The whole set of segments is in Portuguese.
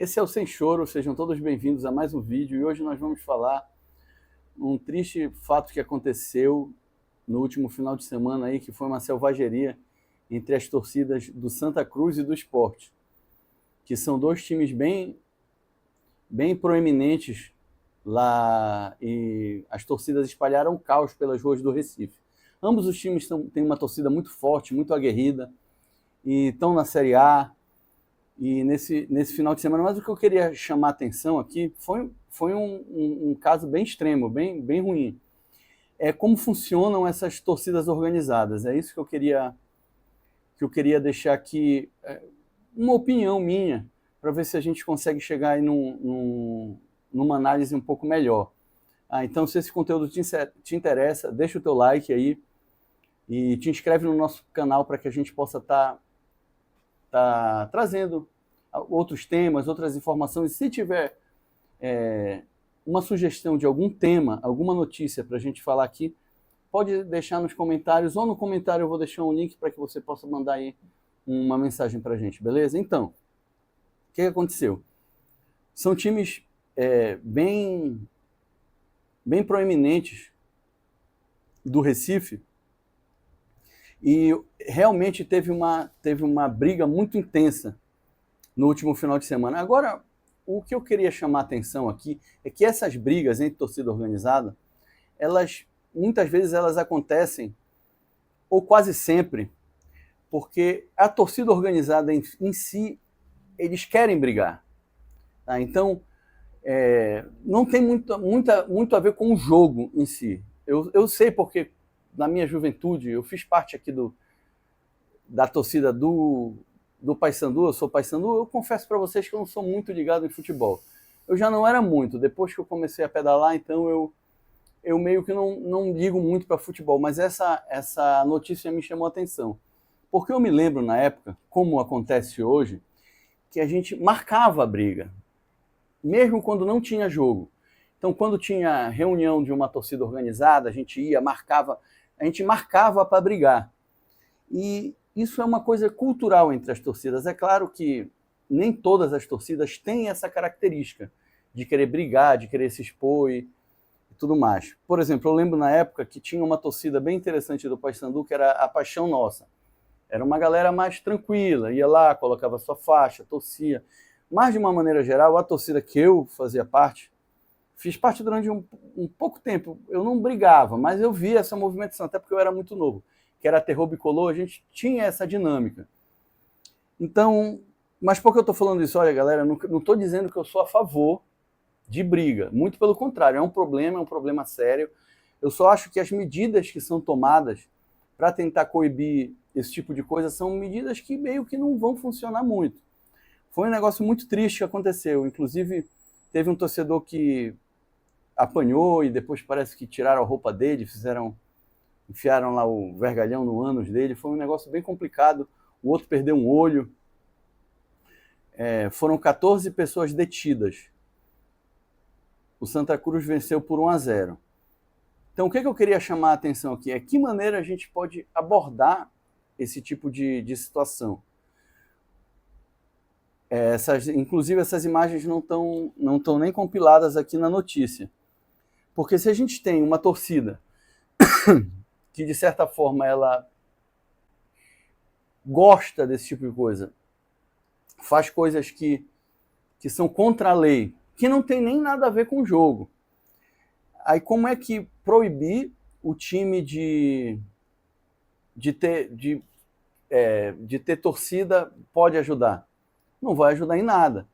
Esse é o Sem Choro, sejam todos bem-vindos a mais um vídeo e hoje nós vamos falar um triste fato que aconteceu no último final de semana aí, que foi uma selvageria entre as torcidas do Santa Cruz e do Sport, que são dois times bem proeminentes lá e as torcidas espalharam caos pelas ruas do Recife. Ambos os times têm uma torcida muito forte, muito aguerrida e estão na Série A. E nesse final de semana, mas o que eu queria chamar a atenção aqui foi um caso bem extremo, bem ruim. É como funcionam essas torcidas organizadas. É isso que eu queria deixar aqui, uma opinião minha, para ver se a gente consegue chegar aí numa análise um pouco melhor. Então, se esse conteúdo te interessa, deixa o teu like aí e te inscreve no nosso canal para que a gente possa estar trazendo outros temas, outras informações. Se tiver uma sugestão de algum tema, alguma notícia para a gente falar aqui, pode deixar nos comentários, ou no comentário eu vou deixar um link para que você possa mandar aí uma mensagem para a gente, beleza? Então, o que aconteceu? São times bem proeminentes do Recife, e realmente teve uma briga muito intensa no último final de semana. Agora, o que eu queria chamar a atenção aqui é que essas brigas entre torcida organizada, muitas vezes elas acontecem, ou quase sempre, porque a torcida organizada em si, eles querem brigar. Tá? Então, não tem muito a ver com o jogo em si. Eu sei porque, na minha juventude, eu fiz parte aqui da torcida do Paysandu, eu sou Paysandu, eu confesso para vocês que eu não sou muito ligado em futebol. Eu já não era muito, depois que eu comecei a pedalar, então eu meio que não ligo muito para futebol, mas essa notícia me chamou a atenção. Porque eu me lembro na época, como acontece hoje, que a gente marcava a briga, mesmo quando não tinha jogo. Então, quando tinha reunião de uma torcida organizada, a gente marcava para brigar. E isso é uma coisa cultural entre as torcidas. É claro que nem todas as torcidas têm essa característica de querer brigar, de querer se expor e tudo mais. Por exemplo, eu lembro na época que tinha uma torcida bem interessante do Paysandu, que era a Paixão Nossa. Era uma galera mais tranquila, ia lá, colocava sua faixa, torcia. Mas, de uma maneira geral, a torcida que eu fazia parte, fiz parte durante um pouco tempo. Eu não brigava, mas eu via essa movimentação, até porque eu era muito novo, que era terror bicolor, a gente tinha essa dinâmica. Então, mas por que eu estou falando isso? Olha, galera, não estou dizendo que eu sou a favor de briga, muito pelo contrário, é um problema sério. Eu só acho que as medidas que são tomadas para tentar coibir esse tipo de coisa são medidas que meio que não vão funcionar muito. Foi um negócio muito triste que aconteceu, inclusive teve um torcedor que apanhou e depois parece que tiraram a roupa dele, enfiaram lá o vergalhão no ânus dele, foi um negócio bem complicado, o outro perdeu um olho, foram 14 pessoas detidas. O Santa Cruz venceu por 1-0. Então, o que eu queria chamar a atenção aqui é que maneira a gente pode abordar esse tipo de situação. Inclusive, essas imagens não estão nem compiladas aqui na notícia. Porque se a gente tem uma torcida que, de certa forma, ela gosta desse tipo de coisa, faz coisas que são contra a lei, que não tem nem nada a ver com o jogo. Aí como é que proibir o time de ter torcida pode ajudar? Não vai ajudar em nada.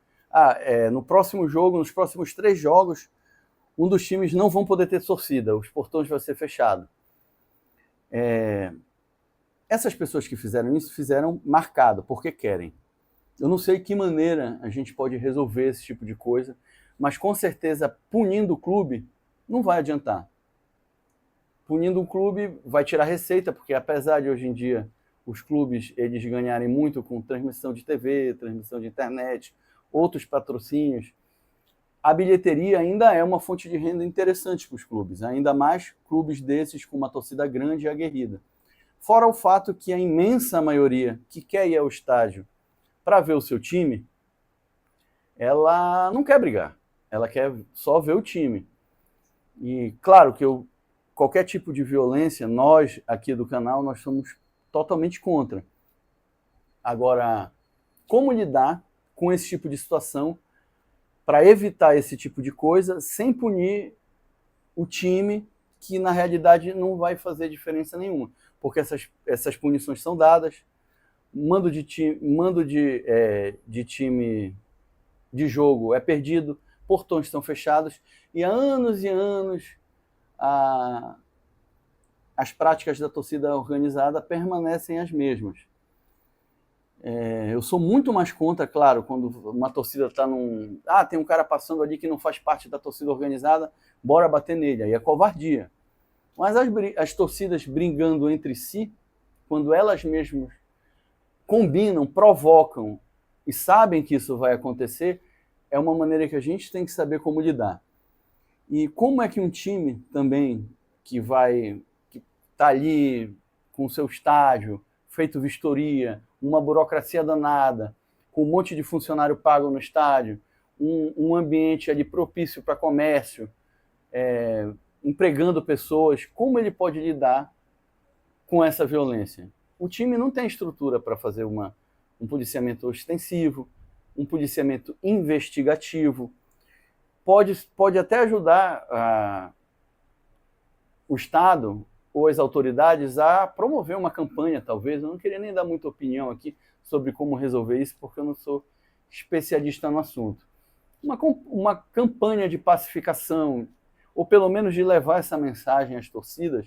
No próximo jogo, nos próximos 3 jogos, um dos times não vão poder ter torcida, os portões vão ser fechados. Essas pessoas que fizeram isso, fizeram marcado, porque querem. Eu não sei que maneira a gente pode resolver esse tipo de coisa, mas com certeza punindo o clube não vai adiantar. Punindo o clube vai tirar receita, porque apesar de hoje em dia os clubes eles ganharem muito com transmissão de TV, transmissão de internet, outros patrocínios, a bilheteria ainda é uma fonte de renda interessante para os clubes, ainda mais clubes desses com uma torcida grande e aguerrida. Fora o fato que a imensa maioria que quer ir ao estádio para ver o seu time, ela não quer brigar, ela quer só ver o time. E claro que qualquer tipo de violência, nós aqui do canal, nós somos totalmente contra. Agora, como lidar com esse tipo de situação para evitar esse tipo de coisa sem punir o time, que na realidade não vai fazer diferença nenhuma, porque essas punições são dadas, mando de time de jogo é perdido, portões estão fechados, e há anos e anos as práticas da torcida organizada permanecem as mesmas. Eu sou muito mais contra, claro, quando uma torcida está tem um cara passando ali que não faz parte da torcida organizada, bora bater nele, aí é covardia. Mas as torcidas brigando entre si, quando elas mesmas combinam, provocam e sabem que isso vai acontecer, é uma maneira que a gente tem que saber como lidar. E como é que um time também que está ali com o seu estádio, feito vistoria, uma burocracia danada, com um monte de funcionário pago no estádio, um ambiente ali propício para comércio, empregando pessoas, como ele pode lidar com essa violência? O time não tem estrutura para fazer um policiamento ostensivo, um policiamento investigativo. Pode até ajudar o Estado ou as autoridades a promover uma campanha, talvez. Eu não queria nem dar muita opinião aqui sobre como resolver isso, porque eu não sou especialista no assunto. Uma campanha de pacificação, ou pelo menos de levar essa mensagem às torcidas,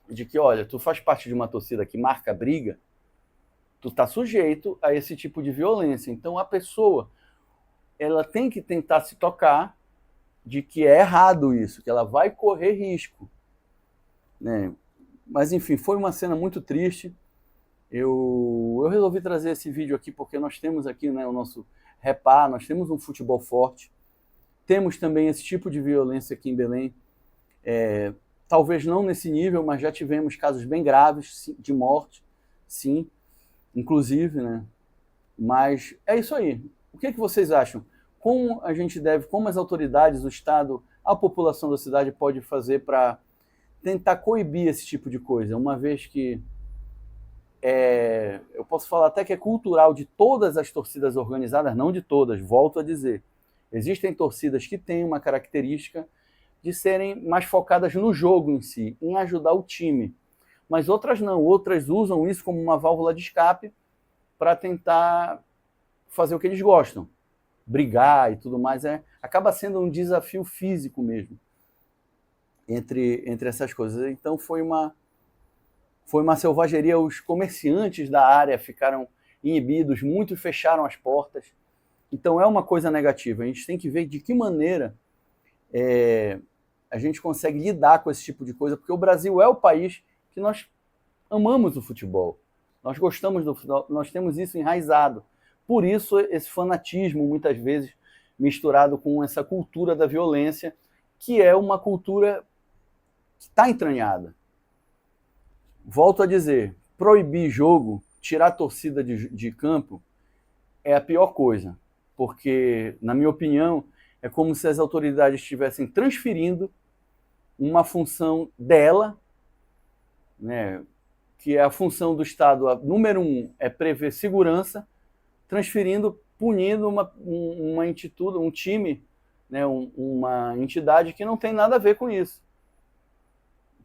de que, olha, tu faz parte de uma torcida que marca briga, tu está sujeito a esse tipo de violência. Então a pessoa, ela tem que tentar se tocar de que é errado isso, que ela vai correr risco, né? Mas enfim, foi uma cena muito triste. Eu resolvi trazer esse vídeo aqui porque nós temos aqui, né, o nosso Repá, nós temos um futebol forte, temos também esse tipo de violência aqui em Belém, talvez não nesse nível, mas já tivemos casos bem graves de morte, sim, inclusive, né? Mas é isso aí. O que vocês acham? Como as autoridades, o Estado, a população da cidade pode fazer para tentar coibir esse tipo de coisa, uma vez que eu posso falar até que é cultural de todas as torcidas organizadas, não de todas, volto a dizer. Existem torcidas que têm uma característica de serem mais focadas no jogo em si, em ajudar o time. Mas outras não, outras usam isso como uma válvula de escape para tentar fazer o que eles gostam, brigar e tudo mais. Acaba sendo um desafio físico mesmo entre essas coisas. Então foi uma selvageria. Os comerciantes da área ficaram inibidos, muitos fecharam as portas. Então é uma coisa negativa. A gente tem que ver de que maneira a gente consegue lidar com esse tipo de coisa, porque o Brasil é o país que nós amamos o futebol. Nós gostamos do futebol, nós temos isso enraizado. Por isso esse fanatismo, muitas vezes, misturado com essa cultura da violência, que é uma cultura que está entranhada. Volto a dizer, proibir jogo, tirar a torcida de campo, é a pior coisa. Porque, na minha opinião, é como se as autoridades estivessem transferindo uma função dela, né, que é a função do Estado, número 1, é prever segurança, punindo um time, né, uma entidade que não tem nada a ver com isso.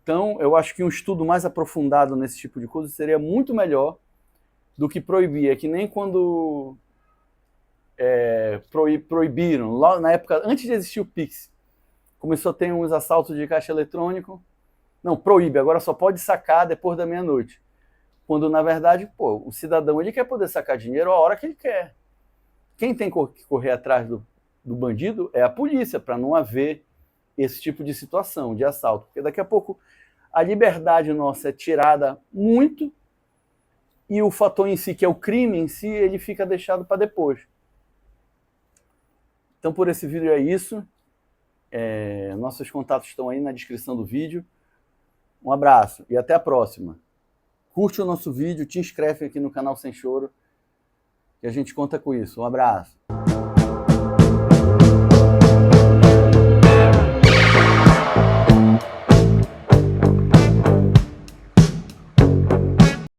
Então, eu acho que um estudo mais aprofundado nesse tipo de coisa seria muito melhor do que proibir. É que nem quando proibiram, lá na época, antes de existir o Pix, começou a ter uns assaltos de caixa eletrônico. Não, proíbe, agora só pode sacar depois da meia-noite. Quando, na verdade, o cidadão ele quer poder sacar dinheiro a hora que ele quer. Quem tem que correr atrás do bandido é a polícia, para não haver esse tipo de situação, de assalto. Porque daqui a pouco a liberdade nossa é tirada muito e o fator em si, que é o crime em si, ele fica deixado para depois. Então, por esse vídeo é isso. Nossos contatos estão aí na descrição do vídeo. Um abraço e até a próxima. Curte o nosso vídeo, te inscreve aqui no canal Sem Choro, que a gente conta com isso. Um abraço.